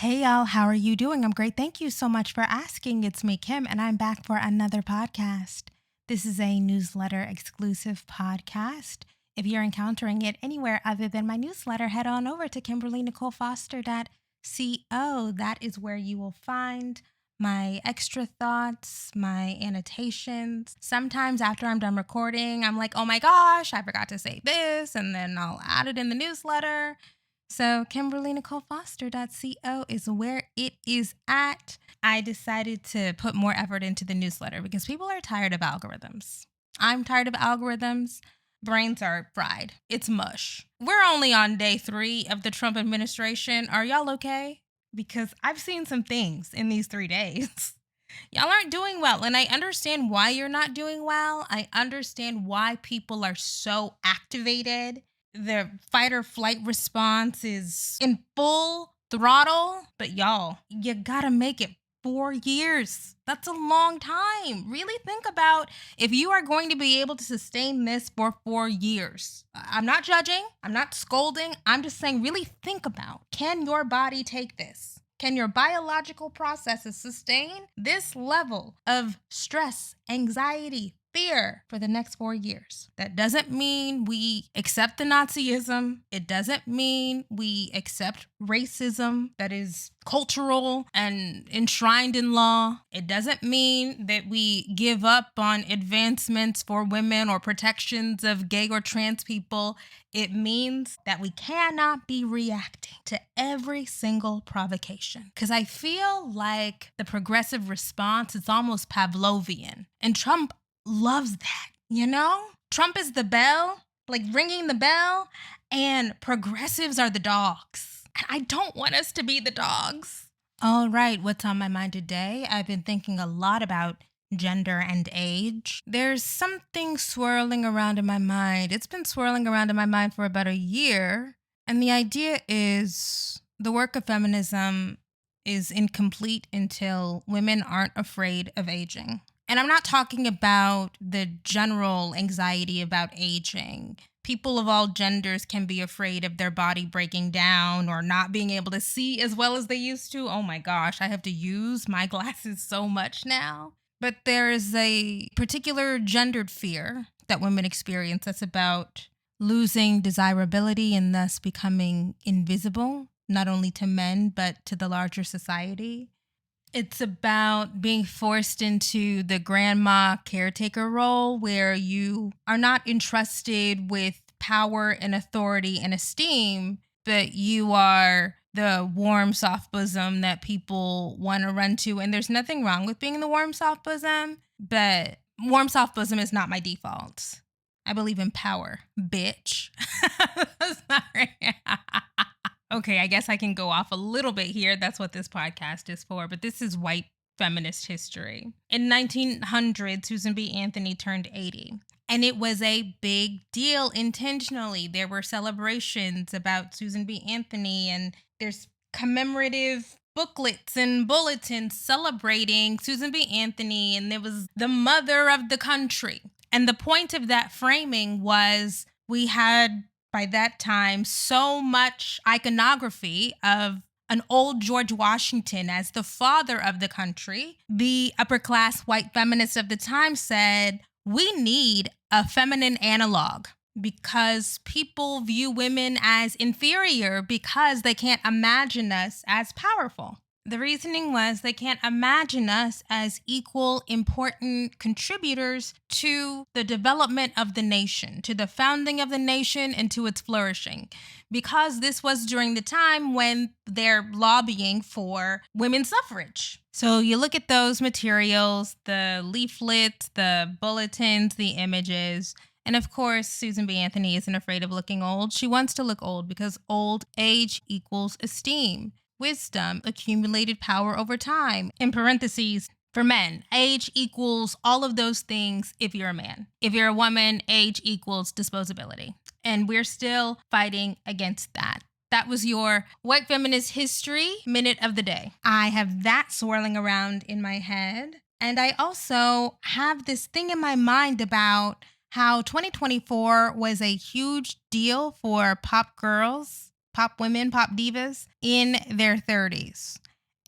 Hey y'all, how are you doing? I'm great. Thank you so much for asking. It's me, Kim, and I'm back for another podcast. This is a newsletter exclusive podcast. If you're encountering it anywhere other than my newsletter, head on over to KimberlyNicoleFoster.co. That is where you will find my extra thoughts, my annotations. Sometimes after I'm done recording, I'm like, oh my gosh, I forgot to say this, and then I'll add it in the newsletter. So KimberlyNicoleFoster.co is where it is at. I decided to put more effort into the newsletter because people are tired of algorithms. I'm tired of algorithms. Brains are fried. It's mush. We're only on day 3 of the Trump administration. Are y'all okay? Because I've seen some things in these 3 days. Y'all aren't doing well, and I understand why you're not doing well. I understand why people are so activated. The fight or flight response is in full throttle, but y'all, you gotta make it 4 years. That's a long time. Really think about if you are going to be able to sustain this for 4 years. I'm not judging, I'm not scolding, I'm just saying really think about, can your body take this? Can your biological processes sustain this level of stress, anxiety, fear for the next 4 years? That doesn't mean we accept the Nazism. It doesn't mean we accept racism that is cultural and enshrined in law. It doesn't mean that we give up on advancements for women or protections of gay or trans people. It means that we cannot be reacting to every single provocation. Because I feel like the progressive response is almost Pavlovian. And Trump loves that, you know? Trump is the bell, like ringing the bell, and progressives are the dogs. And I don't want us to be the dogs. All right, what's on my mind today? I've been thinking a lot about gender and age. There's something swirling around in my mind. It's been swirling around in my mind for about a year. And the idea is the work of feminism is incomplete until women aren't afraid of aging. And I'm not talking about the general anxiety about aging. People of all genders can be afraid of their body breaking down or not being able to see as well as they used to. Oh my gosh, I have to use my glasses so much now. But there is a particular gendered fear that women experience that's about losing desirability and thus becoming invisible, not only to men, but to the larger society. It's about being forced into the grandma caretaker role where you are not entrusted with power and authority and esteem, but you are the warm, soft bosom that people want to run to. And there's nothing wrong with being the warm, soft bosom, but warm, soft bosom is not my default. I believe in power, bitch. Sorry. Okay, I guess I can go off a little bit here. That's what this podcast is for. But this is white feminist history. In 1900, Susan B. Anthony turned 80. And it was a big deal intentionally. There were celebrations about Susan B. Anthony, and there's commemorative booklets and bulletins celebrating Susan B. Anthony, and there was the mother of the country. And the point of that framing was we had, by that time, so much iconography of an old George Washington as the father of the country. The upper class white feminists of the time said, we need a feminine analog because people view women as inferior because they can't imagine us as powerful. The reasoning was they can't imagine us as equal, important contributors to the development of the nation, to the founding of the nation, and to its flourishing. Because this was during the time when they're lobbying for women's suffrage. So you look at those materials, the leaflets, the bulletins, the images, and of course, Susan B. Anthony isn't afraid of looking old. She wants to look old because old age equals esteem. Wisdom, accumulated power over time. In parentheses, for men, age equals all of those things if you're a man. If you're a woman, age equals disposability. And we're still fighting against that. That was your white feminist history minute of the day. I have that swirling around in my head. And I also have this thing in my mind about how 2024 was a huge deal for pop girls. pop women, pop divas in their 30s.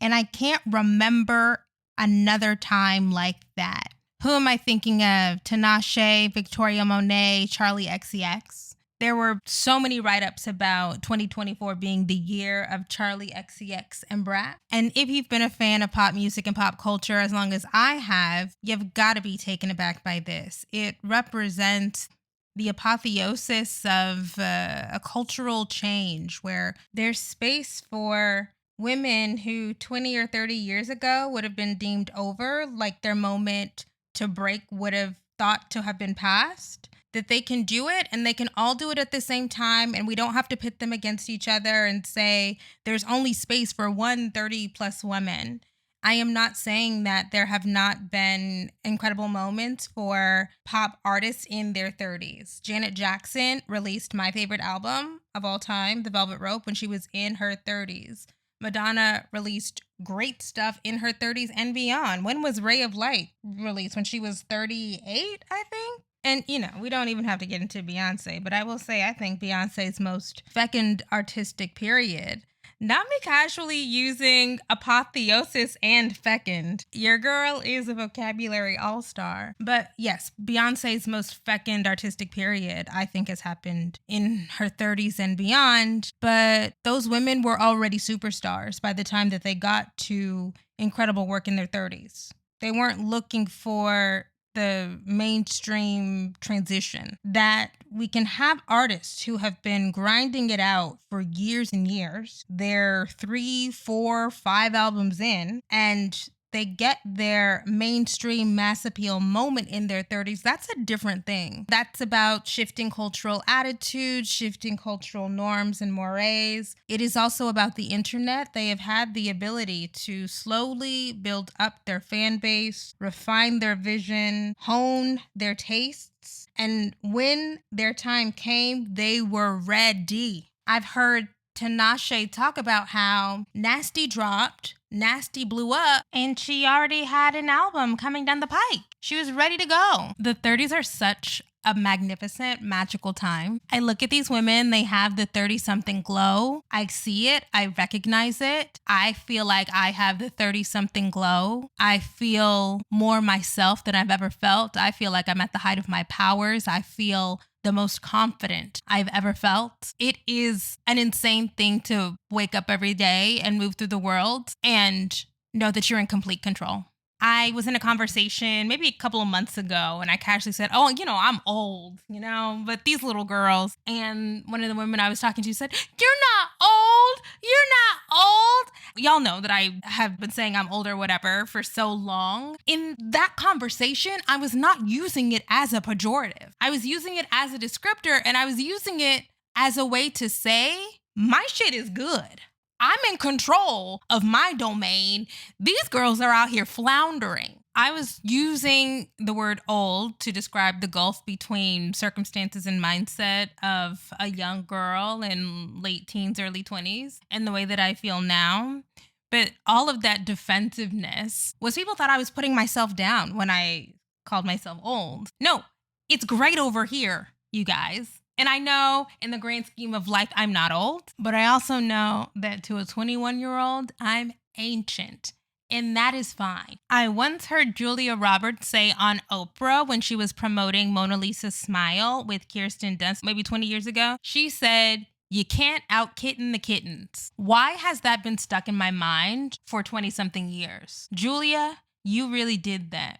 And I can't remember another time like that. Who am I thinking of? Tinashe, Victoria Monet, Charlie XCX. There were so many write-ups about 2024 being the year of Charlie XCX and Brat. And if you've been a fan of pop music and pop culture as long as I have, you've got to be taken aback by this. It represents the apotheosis of a cultural change where there's space for women who 20 or 30 years ago would have been deemed over, like their moment to break would have thought to have been past, that they can do it and they can all do it at the same time, and we don't have to pit them against each other and say there's only space for 130 plus women. I am not saying that there have not been incredible moments for pop artists in their 30s. Janet Jackson released my favorite album of all time, The Velvet Rope, when she was in her 30s. Madonna released great stuff in her 30s and beyond. When was Ray of Light released? When she was 38, I think? And, we don't even have to get into Beyonce, but I will say I think Beyonce's most fecund artistic period. Not me casually using apotheosis and fecund. Your girl is a vocabulary all-star. But yes, Beyonce's most fecund artistic period, I think, has happened in her 30s and beyond. But those women were already superstars by the time that they got to incredible work in their 30s. They weren't looking for the mainstream transition, that we can have artists who have been grinding it out for years and years. They're 3, 4, 5 albums in, and they get their mainstream mass appeal moment in their 30s. That's a different thing. That's about shifting cultural attitudes, shifting cultural norms and mores. It is also about the internet. They have had the ability to slowly build up their fan base, refine their vision, hone their tastes. And when their time came, they were ready. I've heard Tinashe talk about how Nasty dropped, Nasty blew up, and she already had an album coming down the pike. She was ready to go. The 30s are such a magnificent, magical time. I look at these women, they have the 30-something glow. I see it, I recognize it. I feel like I have the 30-something glow. I feel more myself than I've ever felt. I feel like I'm at the height of my powers. I feel the most confident I've ever felt. It is an insane thing to wake up every day and move through the world and know that you're in complete control. I was in a conversation maybe a couple of months ago and I casually said, I'm old, but these little girls. And one of the women I was talking to said, you're not old. You're not old. Y'all know that I have been saying I'm older, whatever, for so long. In that conversation, I was not using it as a pejorative. I was using it as a descriptor, and I was using it as a way to say, my shit is good. I'm in control of my domain. These girls are out here floundering. I was using the word old to describe the gulf between circumstances and mindset of a young girl in late teens, early 20s, and the way that I feel now. But all of that defensiveness was people thought I was putting myself down when I called myself old. No, it's great over here, you guys. And I know in the grand scheme of life, I'm not old, but I also know that to a 21-year-old, I'm ancient. And that is fine. I once heard Julia Roberts say on Oprah when she was promoting Mona Lisa's Smile with Kirsten Dunst maybe 20 years ago, she said, you can't out-kitten the kittens. Why has that been stuck in my mind for 20-something years? Julia, you really did that.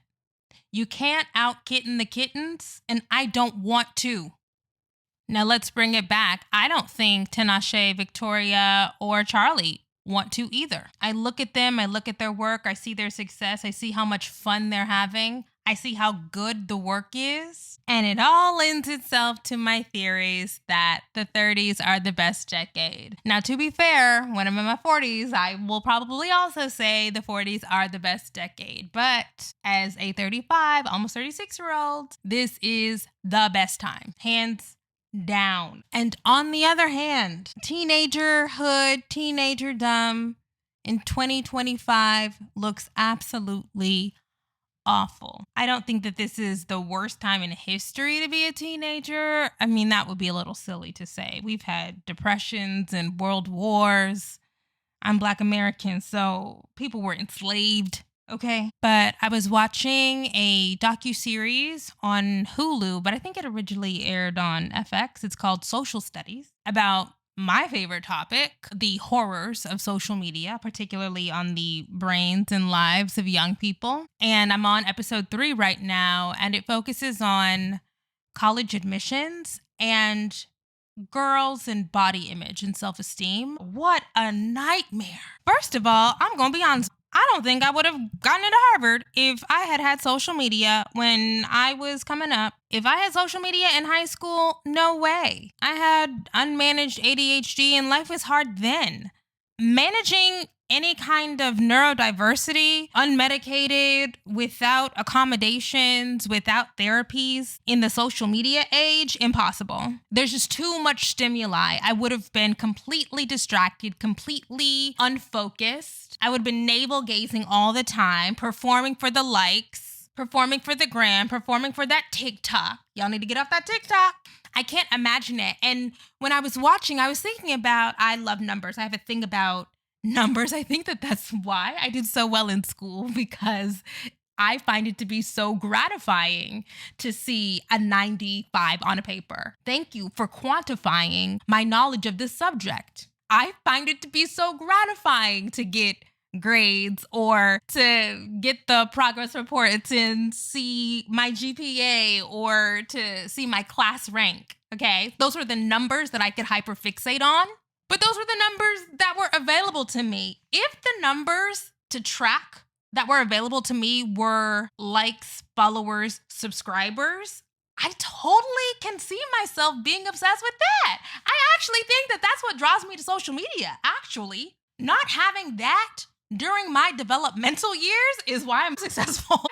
You can't out-kitten the kittens, and I don't want to. Now let's bring it back. I don't think Tinashe, Victoria, or Charlie want to either. I look at them, I look at their work, I see their success, I see how much fun they're having, I see how good the work is, and it all lends itself to my theories that the 30s are the best decade. Now, to be fair, when I'm in my 40s, I will probably also say the 40s are the best decade. But as a 35, almost 36-year-old, this is the best time. Hands down. And on the other hand, teenagerhood, teenagerdom in 2025 looks absolutely awful. I don't think that this is the worst time in history to be a teenager. I mean, that would be a little silly to say. We've had depressions and world wars. I'm Black American, so people were enslaved, okay? But I was watching a docuseries on Hulu, but I think it originally aired on FX. It's called Social Studies, about my favorite topic, the horrors of social media, particularly on the brains and lives of young people. And I'm on episode 3 right now, and it focuses on college admissions and girls and body image and self-esteem. What a nightmare. First of all, I'm going to be honest. I don't think I would have gotten into Harvard if I had had social media when I was coming up. If I had social media in high school, no way. I had unmanaged ADHD and life was hard then. Managing any kind of neurodiversity, unmedicated, without accommodations, without therapies in the social media age, impossible. There's just too much stimuli. I would have been completely distracted, completely unfocused. I would have been navel gazing all the time, performing for the likes, performing for the gram, performing for that TikTok. Y'all need to get off that TikTok. I can't imagine it. And when I was watching, I was thinking about, I love numbers. I have a thing about numbers. I think that that's why I did so well in school, because I find it to be so gratifying to see a 95 on a paper. Thank you for quantifying my knowledge of this subject. I find it to be so gratifying to get grades or to get the progress report, to see my GPA or to see my class rank. Okay, those were the numbers that I could hyperfixate on. But those were the numbers that were available to me. If the numbers to track that were available to me were likes, followers, subscribers, I totally can see myself being obsessed with that. I actually think that that's what draws me to social media, actually. Not having that during my developmental years is why I'm successful.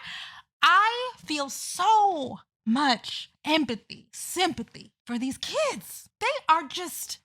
I feel so much empathy, sympathy for these kids. They are just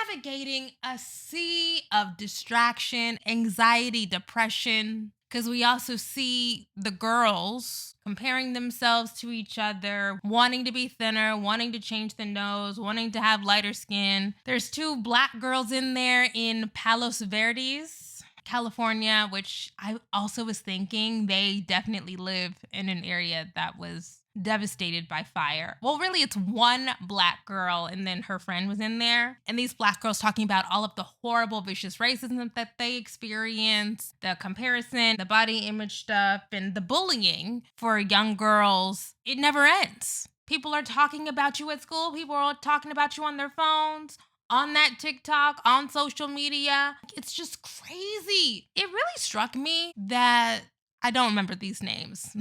navigating a sea of distraction, anxiety, depression, because we also see the girls comparing themselves to each other, wanting to be thinner, wanting to change the nose, wanting to have lighter skin. There's 2 Black girls in there in Palos Verdes, California, which I also was thinking they definitely live in an area that was devastated by fire. Well, really, it's one Black girl, and then her friend was in there. And these Black girls talking about all of the horrible, vicious racism that they experience, the comparison, the body image stuff, and the bullying for young girls. It never ends. People are talking about you at school. People are talking about you on their phones, on that TikTok, on social media. It's just crazy. It really struck me that I don't remember these names.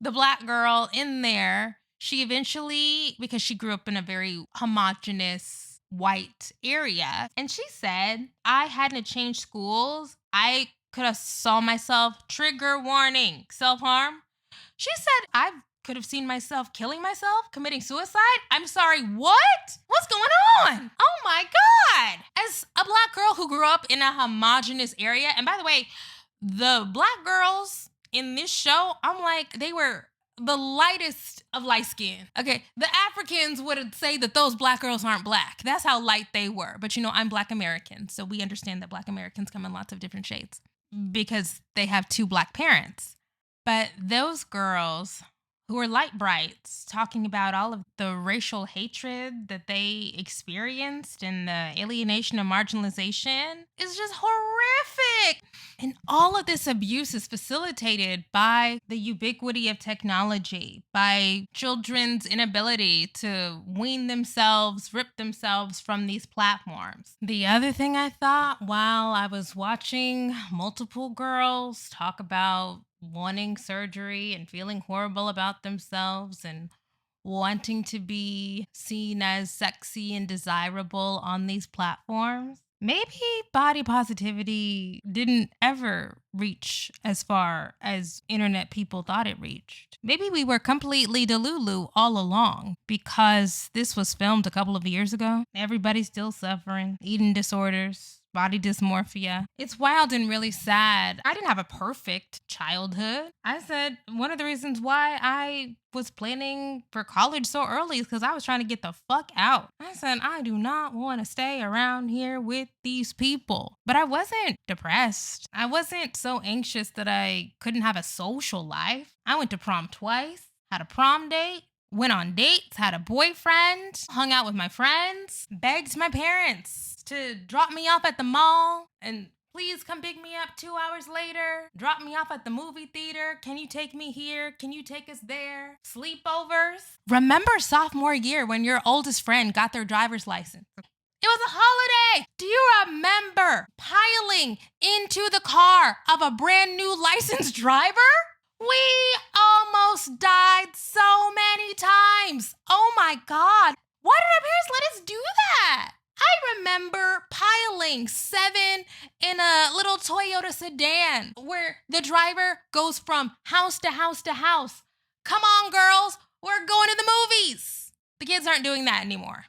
The Black girl in there, she eventually, because she grew up in a very homogenous white area, and she said, I hadn't changed schools. I could have saw myself, trigger warning, self-harm. She said, I could have seen myself killing myself, committing suicide. I'm sorry, what? What's going on? Oh my God. As a Black girl who grew up in a homogenous area, and by the way, the Black girls in this show, I'm like, they were the lightest of light skin. Okay, the Africans would say that those Black girls aren't Black. That's how light they were. But I'm Black American, so we understand that Black Americans come in lots of different shades because they have 2 Black parents. But those girls who were light brights, talking about all of the racial hatred that they experienced and the alienation and marginalization, is just horrific. And all of this abuse is facilitated by the ubiquity of technology, by children's inability to wean themselves, rip themselves from these platforms. The other thing I thought while I was watching multiple girls talk about wanting surgery and feeling horrible about themselves and wanting to be seen as sexy and desirable on these platforms. Maybe body positivity didn't ever reach as far as internet people thought it reached. Maybe we were completely delulu all along because this was filmed a couple of years ago. Everybody's still suffering, eating disorders, body dysmorphia. It's wild and really sad. I didn't have a perfect childhood. I said one of the reasons why I was planning for college so early is because I was trying to get the fuck out. I said, I do not want to stay around here with these people. But I wasn't depressed. I wasn't so anxious that I couldn't have a social life. I went to prom twice, had a prom date, went on dates, had a boyfriend, hung out with my friends, begged my parents to drop me off at the mall and please come pick me up 2 hours later. Drop me off at the movie theater. Can you take me here? Can you take us there? Sleepovers. Remember sophomore year when your oldest friend got their driver's license? It was a holiday. Do you remember piling into the car of a brand new licensed driver? We almost died so many times. Oh my God. Why did our parents let us do that? I remember piling 7 in a little Toyota sedan where the driver goes from house to house to house. Come on, girls, we're going to the movies. The kids aren't doing that anymore.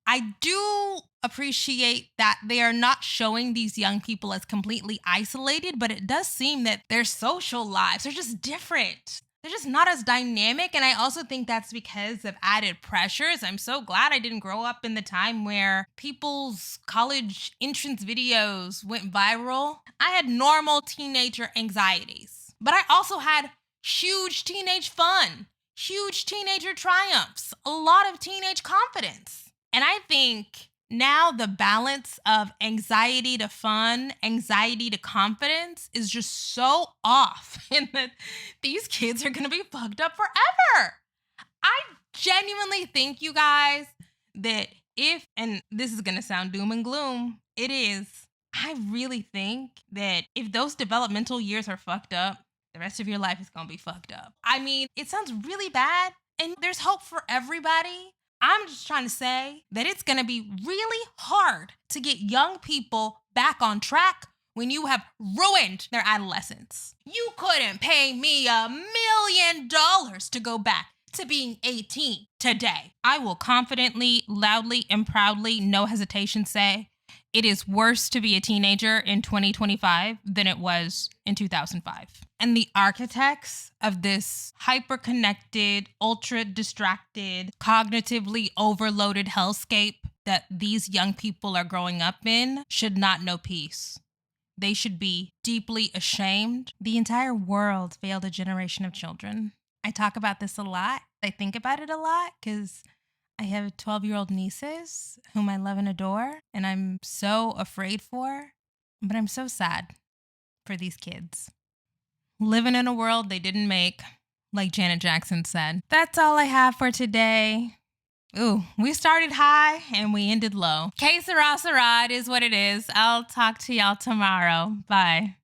I do appreciate that they are not showing these young people as completely isolated, but it does seem that their social lives are just different. They're just not as dynamic, and I also think that's because of added pressures. I'm so glad I didn't grow up in the time where people's college entrance videos went viral. I had normal teenager anxieties, but I also had huge teenage fun, huge teenager triumphs, a lot of teenage confidence. And I think now the balance of anxiety to fun, anxiety to confidence is just so off, and that these kids are going to be fucked up forever. I genuinely think, you guys, that if, and this is going to sound doom and gloom, it is, I really think that if those developmental years are fucked up, the rest of your life is going to be fucked up. I mean, it sounds really bad, and there's hope for everybody. I'm just trying to say that it's going to be really hard to get young people back on track when you have ruined their adolescence. You couldn't pay me $1 million to go back to being 18 today. I will confidently, loudly, and proudly, no hesitation say, it is worse to be a teenager in 2025 than it was in 2005. And the architects of this hyper-connected, ultra-distracted, cognitively overloaded hellscape that these young people are growing up in should not know peace. They should be deeply ashamed. The entire world failed a generation of children. I talk about this a lot. I think about it a lot because I have 12-year-old nieces whom I love and adore, and I'm so afraid for, but I'm so sad for these kids. Living in a world they didn't make, like Janet Jackson said. That's all I have for today. Ooh, we started high and we ended low. Que sera, sera, it is what it is. I'll talk to y'all tomorrow. Bye.